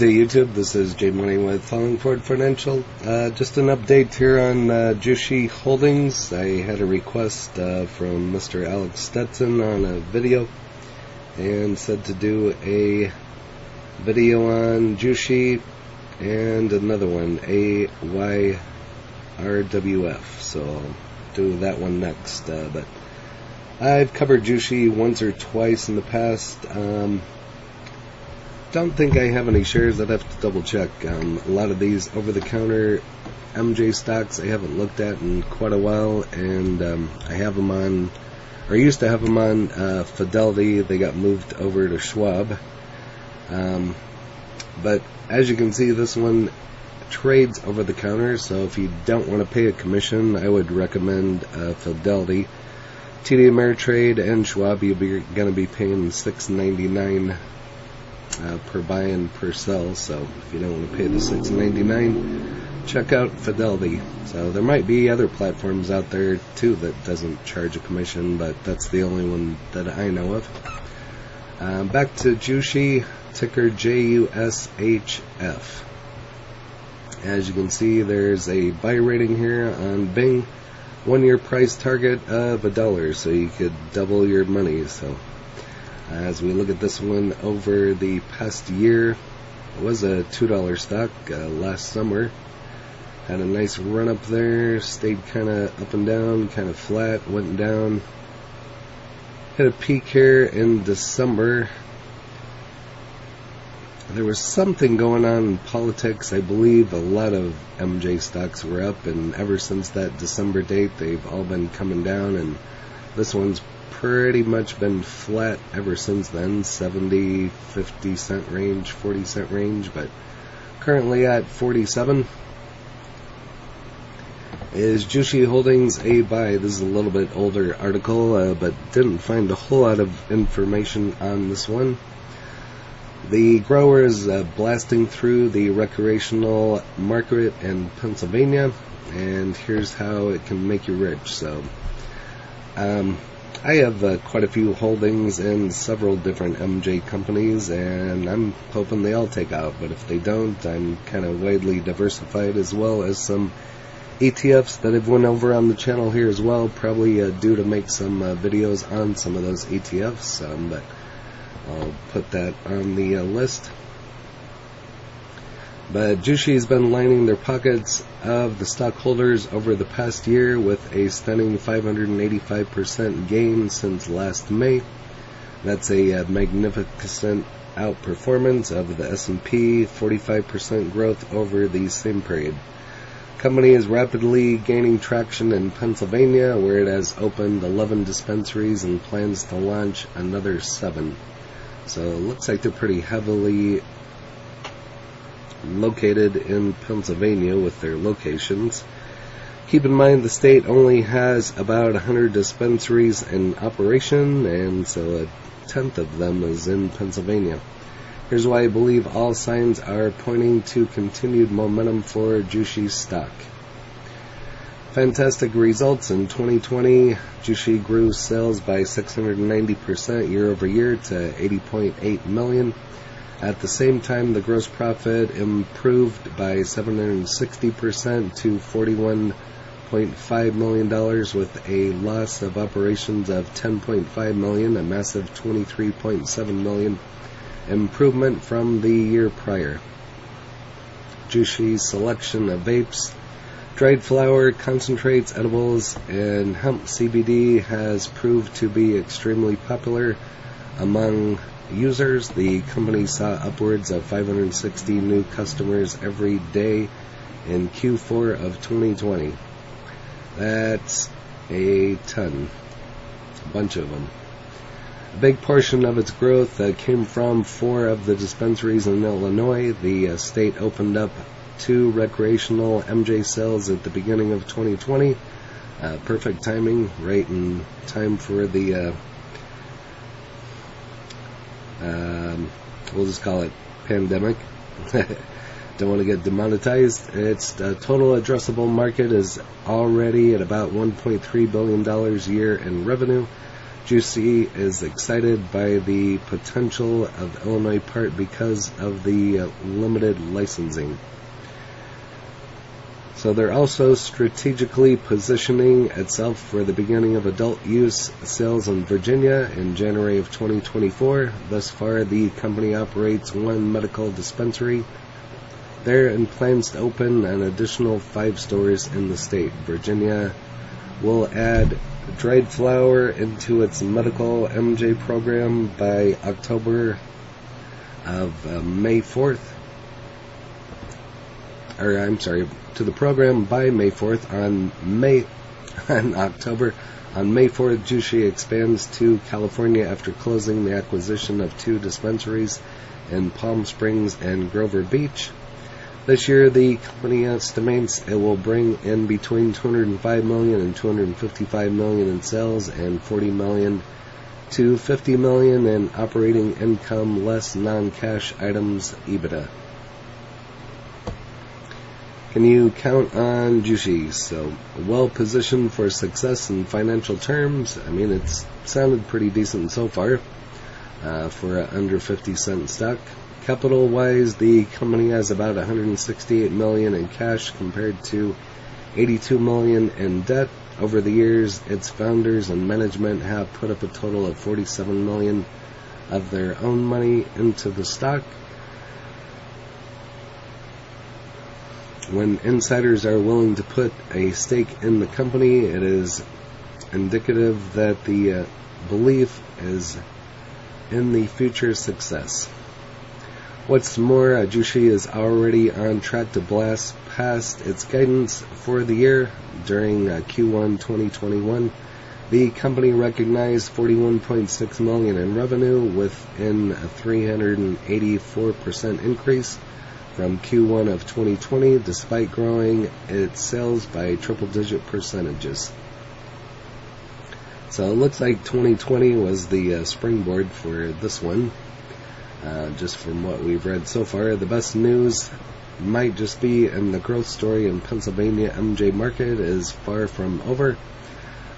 to YouTube. This is Jay Money with Falling Forward Financial. Just an update here on JUSHI Holdings. I had a request from Mr. Alex Stetson on a video and said to do a video on JUSHI and another one, AYRWF. So I'll do that one next. But I've covered JUSHI once or twice in the past. Don't think I have any shares. I'd have to double check. A lot of these over-the-counter MJ stocks I haven't looked at in quite a while, and I have them on, or used to have them on Fidelity. They got moved over to Schwab. But as you can see, this one trades over the counter, so if you don't want to pay a commission, I would recommend Fidelity. TD Ameritrade and Schwab, you're going to be paying $6.99 per buy and per sell. So if you don't want to pay the $6.99, check out Fidelity. So there might be other platforms out there too that doesn't charge a commission, but that's the only one that I know of. Back to JUSHI, ticker JUSHF. As you can see, there's a buy rating here on Bing. 1 year price target of $1, so you could double your money. So as we look at this one over the past year, it was a $2 stock last summer. Had a nice run up there, stayed kind of up and down, kind of flat, went down. Hit a peak here in December. There was something going on in politics. I believe a lot of MJ stocks were up, and ever since that December date, they've all been coming down, and this one's pretty much been flat ever since then. 70, 50 cent range, 40 cent range, but currently at 47. Is JUSHI Holdings a buy? This is a little bit older article, but didn't find a whole lot of information on this one. The grower is blasting through the recreational market in Pennsylvania, and here's how it can make you rich. So I have quite a few holdings in several different MJ companies, and I'm hoping they all take out, but if they don't, I'm kind of widely diversified, as well as some ETFs that I've went over on the channel here as well, probably due to make some videos on some of those ETFs, but I'll put that on the list. But JUSHI has been lining their pockets of the stockholders over the past year with a stunning 585% gain since last May. That's a magnificent outperformance of the S&P, 45% growth over the same period. Company is rapidly gaining traction in Pennsylvania, where it has opened 11 dispensaries and plans to launch another 7. So it looks like they're pretty heavily located in Pennsylvania with their locations. Keep in mind the state only has about 100 dispensaries in operation, and so 1/10 of them is in Pennsylvania. Here's why I believe all signs are pointing to continued momentum for JUSHI stock. Fantastic results in 2020. JUSHI grew sales by 690% year over year to $80.8 million. At the same time, the gross profit improved by 760% to $41.5 million, with a loss of operations of $10.5 million, a massive $23.7 million improvement from the year prior. JUSHI's selection of vapes, dried flower, concentrates, edibles, and hemp CBD has proved to be extremely popular among users. The company saw upwards of 560 new customers every day in Q4 of 2020. That's a ton. A bunch of them. A big portion of its growth came from 4 of the dispensaries in Illinois. The state opened up 2 recreational MJ sales at the beginning of 2020. Perfect timing, right in time for the we'll just call it pandemic. Don't want to get demonetized. Its total addressable market is already at about $1.3 billion a year in revenue. Jushi is excited by the potential of Illinois part because of the limited licensing. So they're also strategically positioning itself for the beginning of adult use sales in Virginia in January of 2024. Thus far, the company operates one medical dispensary there and plans to open an additional 5 stores in the state. Virginia will add dried flower into its medical MJ program by October of May 4th. To the program by May 4th. On May 4th, Jushi expands to California after closing the acquisition of 2 dispensaries in Palm Springs and Grover Beach. This year, the company estimates it will bring in between $205 million and $255 million in sales and $40 million to $50 million in operating income less non-cash items EBITDA. Can you count on Jushi? So, well positioned for success in financial terms. I mean, it's sounded pretty decent so far for an under 50-cent stock. Capital-wise, the company has about $168 million in cash compared to $82 million in debt. Over the years, its founders and management have put up a total of $47 million of their own money into the stock. When insiders are willing to put a stake in the company, it is indicative that the belief is in the future success. What's more, Jushi is already on track to blast past its guidance for the year. During Q1 2021, the company recognized $41.6 million in revenue within a 384% increase from Q1 of 2020, despite growing its sales by triple-digit percentages. So it looks like 2020 was the springboard for this one. Just from what we've read so far, the best news might just be in the growth story in Pennsylvania MJ market is far from over.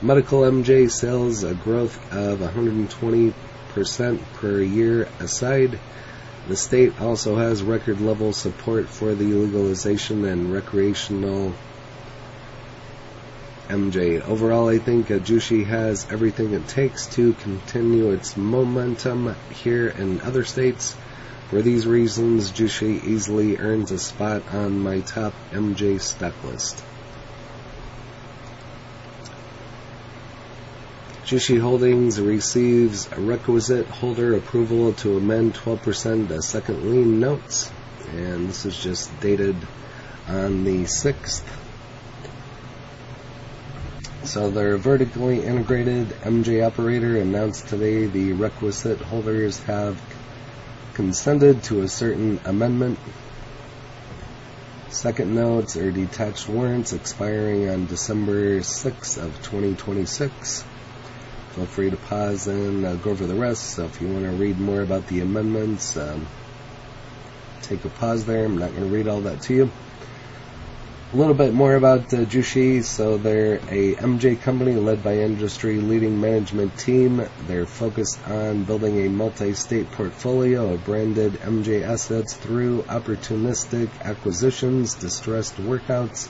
Medical MJ sales a growth of 120% per year aside. The state also has record level support for the legalization and recreational MJ. Overall, I think Jushi has everything it takes to continue its momentum here in other states. For these reasons, Jushi easily earns a spot on my top MJ stock list. Jushi Holdings receives requisite holder approval to amend 12% second lien notes, and this is just dated on the 6th. So their vertically integrated MJ operator announced today the requisite holders have consented to a certain amendment. Second notes are detached warrants expiring on December 6th of 2026. Feel free to pause and go over the rest. So if you want to read more about the amendments, take a pause there. I'm not going to read all that to you. A little bit more about Jushi. So they're a MJ company led by industry-leading management team. They're focused on building a multi-state portfolio of branded MJ assets through opportunistic acquisitions, distressed workouts,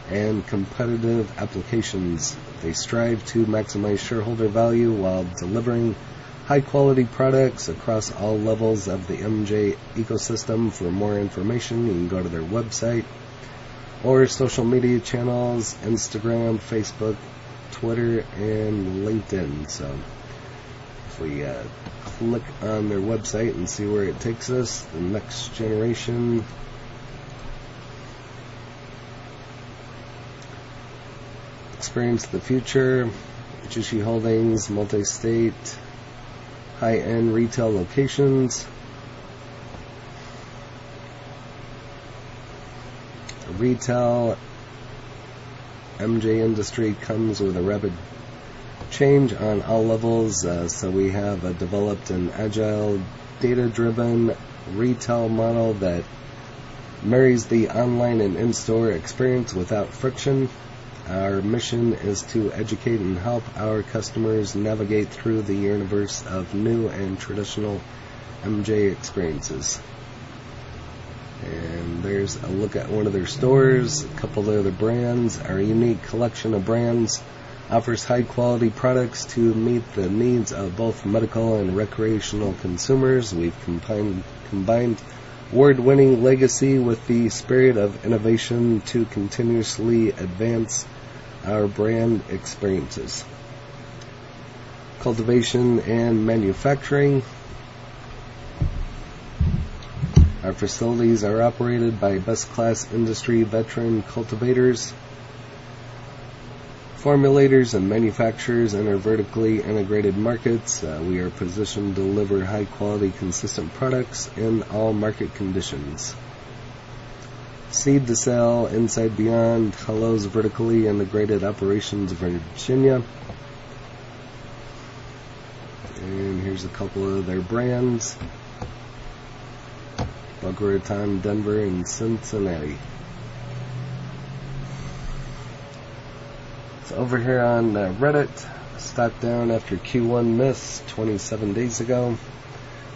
and competitive applications. They strive to maximize shareholder value while delivering high-quality products across all levels of the MJ ecosystem. For more information, you can go to their website or social media channels, Instagram, Facebook, Twitter, and LinkedIn. So if we click on their website and see where it takes us, the next generation. Experience the future. Jushi Holdings, multi-state, high-end retail locations. Retail MJ industry comes with a rapid change on all levels, so we have developed an agile, data-driven retail model that marries the online and in-store experience without friction. Our mission is to educate and help our customers navigate through the universe of new and traditional MJ experiences. And there's a look at one of their stores, a couple of other brands. Our unique collection of brands offers high quality products to meet the needs of both medical and recreational consumers. We've combined award-winning legacy with the spirit of innovation to continuously advance our brand experiences. Cultivation and manufacturing. Our facilities are operated by best-class industry veteran cultivators, formulators, and manufacturers in our vertically integrated markets. We are positioned to deliver high-quality, consistent products in all market conditions. Seed to sell, Inside Beyond, Hello's vertically integrated operations, Virginia. And here's a couple of their brands: Boca Raton, Denver, and Cincinnati. So over here on Reddit, stock down after Q1 miss 27 days ago.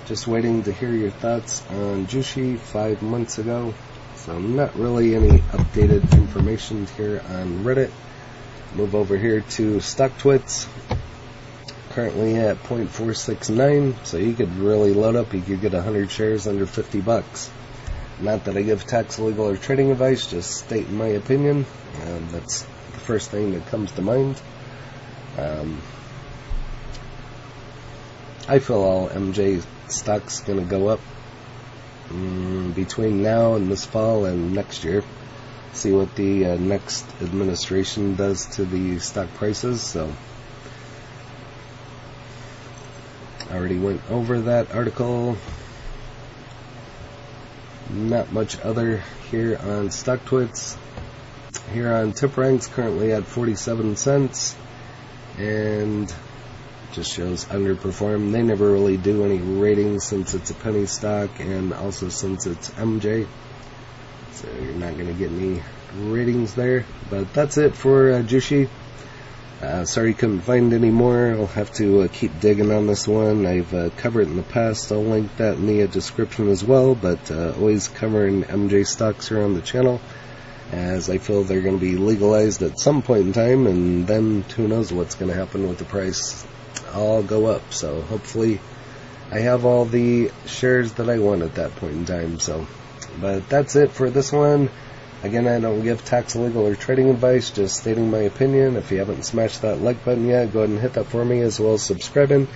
Just waiting to hear your thoughts on Jushi 5 months ago. So not really any updated information here on Reddit. Move over here to StockTwits. Currently at 0.469, so you could really load up. You could get 100 shares under $50. Not that I give tax, legal, or trading advice, just stating my opinion. That's the first thing that comes to mind. I feel all MJ stock's going to go up between now and this fall and next year. See what the next administration does to the stock prices. So I already went over that article. Not much other here on StockTwits. Here on TipRanks, currently at 47 cents, and just shows underperformed. They never really do any ratings since it's a penny stock, and also since it's MJ, so you're not going to get any ratings there. But that's it for Jushi. Sorry couldn't find any more. I'll have to keep digging on this one. I've covered it in the past. I'll link that in the description as well, but always covering MJ stocks here on the channel, as I feel they're going to be legalized at some point in time, and then who knows what's going to happen with the price. I'll go up, so hopefully I have all the shares that I want at that point in time. So, but that's it for this one. Again, I don't give tax, legal, or trading advice, just stating my opinion. If you haven't smashed that like button yet, go ahead and hit that for me, as well as subscribing,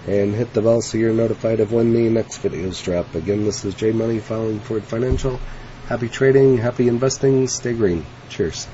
and hit the bell so you're notified of when the next videos drop. Again, this is J Money, following Ford Financial. Happy trading, happy investing, stay green. Cheers.